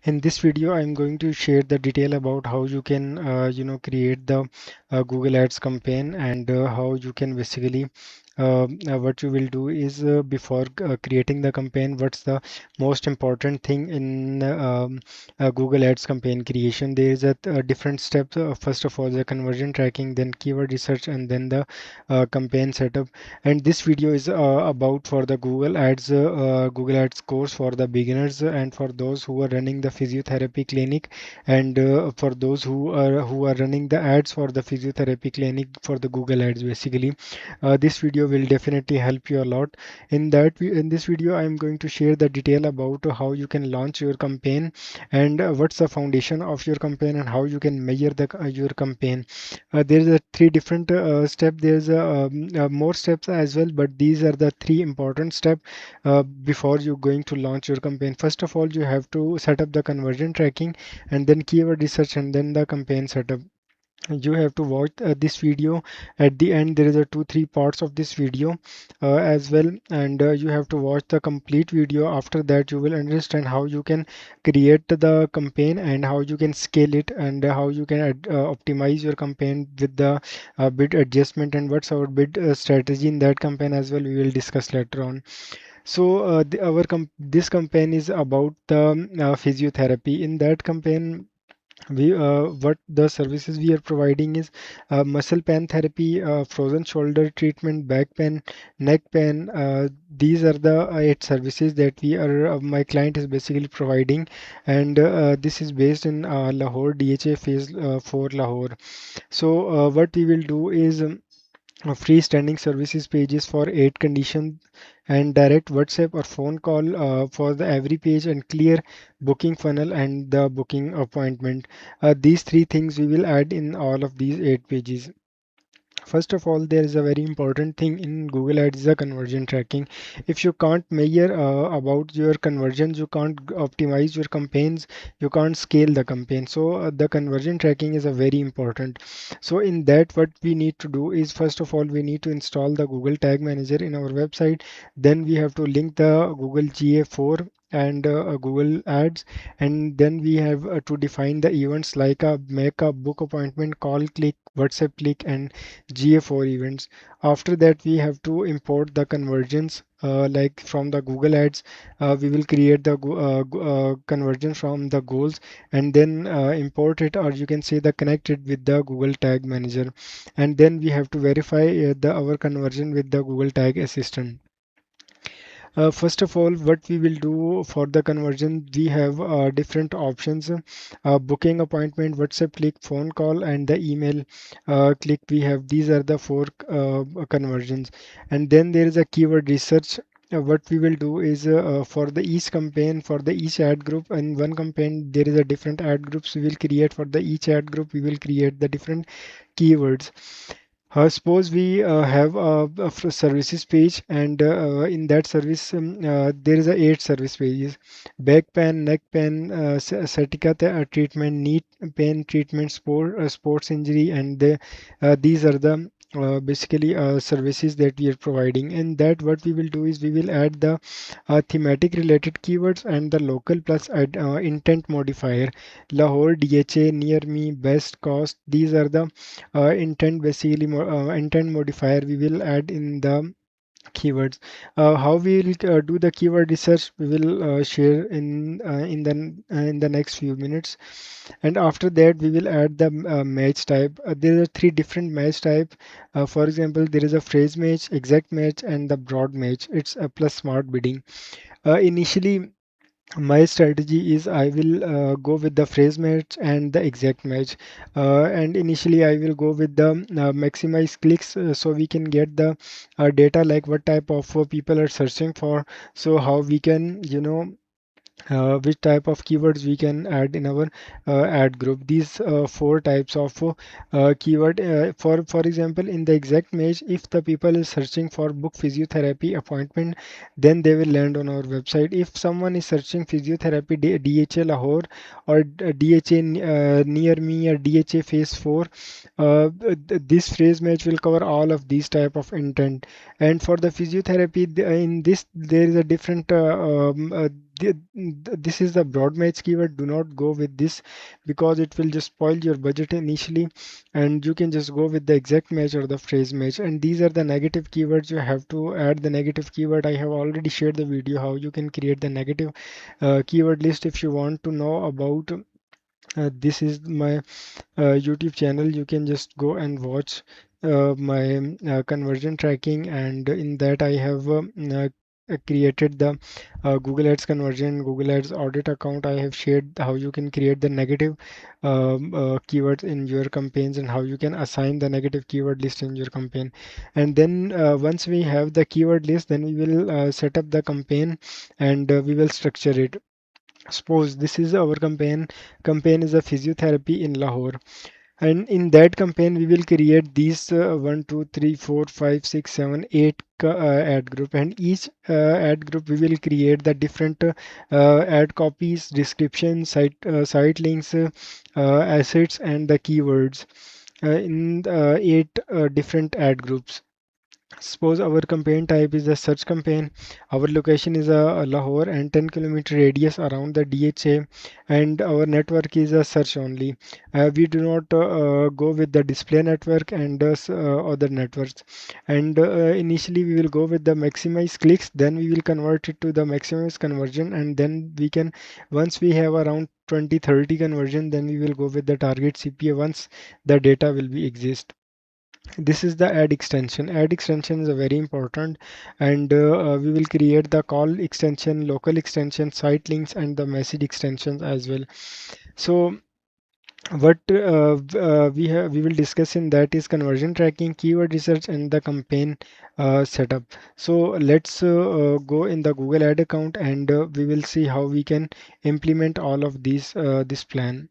In this video, I'm going to share the detail about how you can, create the Google Ads campaign and how you can basically what you will do is before creating the campaign, what's the most important thing in Google Ads campaign creation. There is a different steps. First of all, the conversion tracking, then keyword research, and then the campaign setup. And this video is about for the Google Ads course for the beginners and for those who are running the physiotherapy clinic, and for those who are running the ads for the physiotherapy clinic for the Google Ads basically. This video will definitely help you a lot. In this video, I'm going to share the detail about how you can launch your campaign and what's the foundation of your campaign and how you can measure your campaign. There's a three different step. There's more steps as well, but these are the three important steps before you going to launch your campaign. First of all, you have to set up the conversion tracking, and then keyword research, and then the campaign setup. You have to watch this video. At the end there is a two three parts of this video as well, and you have to watch the complete video. After that you will understand how you can create the campaign and how you can scale it, and how you can optimize your campaign with the bid adjustment, and what's our bid strategy in that campaign as well, we will discuss later on. So this campaign is about the physiotherapy. In that campaign, we what the services we are providing is muscle pain therapy, frozen shoulder treatment, back pain, neck pain. These are the eight services that we are my client is basically providing, and this is based in Lahore, DHA phase 4 Lahore. So what we will do is freestanding services pages for 8 conditions, and direct WhatsApp or phone call for the every page, and clear booking funnel and the booking appointment. These three things we will add in all of these 8 pages. First of all, there is a very important thing in Google Ads is the conversion tracking. If you can't measure about your conversions, you can't optimize your campaigns, you can't scale the campaign. So the conversion tracking is a very important. So in that, what we need to do is first of all, we need to install the Google Tag Manager in our website. Then we have to link the Google GA4 and Google Ads, and then we have to define the events like a make a book appointment, call, click, WhatsApp click, and GA4 events. After that, we have to import the conversions like from the Google Ads. We will create the conversion from the goals, and then import it, or you can say the connect it with the Google Tag Manager. And then we have to verify our conversion with the Google Tag Assistant. First of all, what we will do for the conversion, we have different options. Booking appointment, WhatsApp click, phone call, and the email click. We have these are the four conversions. And then there is a keyword research. What we will do is for the each campaign, for the each ad group, in one campaign there is a different ad groups we will create. For the each ad group we will create the different keywords. Suppose we have a services page, and in that service there is a 8 service pages: back pain, neck pain, sciatica treatment, knee pain treatment, sports injury, and these are the basically services that we are providing. And that what we will do is we will add the thematic related keywords and the local plus add, intent modifier. Lahore, DHA, near me, best, cost. These are the intent modifier we will add in the keywords. How we will do the keyword research we will share in the next few minutes. And after that we will add the match type. There are three different match type. For example, there is a phrase match, exact match, and the broad match. It's a plus smart bidding. Initially, my strategy is I will go with the phrase match and the exact match. And initially I will go with the maximize clicks, so we can get the data like what type of people are searching for. So how we can, which type of keywords we can add in our ad group. These four types of keyword. For example, in the exact match, if the people is searching for book physiotherapy appointment, then they will land on our website. If someone is searching physiotherapy DHA Lahore, or DHA near me, or DHA phase 4, this phrase match will cover all of these type of intent. And for the physiotherapy, in this there is a different this is the broad match keyword. Do not go with this because it will just spoil your budget initially, and you can just go with the exact match or the phrase match. And these are the negative keywords. You have to add the negative keyword. I have already shared the video how you can create the negative keyword list. If you want to know about this is my YouTube channel, you can just go and watch my conversion tracking, and in that I have created the Google Ads conversion, Google Ads audit account. I have shared how you can create the negative keywords in your campaigns and how you can assign the negative keyword list in your campaign. And then once we have the keyword list, then we will set up the campaign, and we will structure it. Suppose this is our campaign is a physiotherapy in Lahore, and in that campaign we will create these 1 2 3 4 5 6 7 8 ad group, and each ad group we will create the different ad copies, description, site links, assets, and the keywords in 8 different ad groups. Suppose our campaign type is a search campaign. Our location is a Lahore and 10-kilometer radius around the DHA, and our network is a search only. We do not go with the display network and other networks. And initially we will go with the maximize clicks, then we will convert it to the maximize conversion, and then we can, once we have around 20-30 conversion, then we will go with the target CPA once the data will be exist. This is the ad extension. Ad extension is a very important, and we will create the call extension, local extension, site links, and the message extensions as well. So what we will discuss in that is conversion tracking, keyword research, and the campaign setup. So let's go in the Google Ad account, and we will see how we can implement all of these this plan.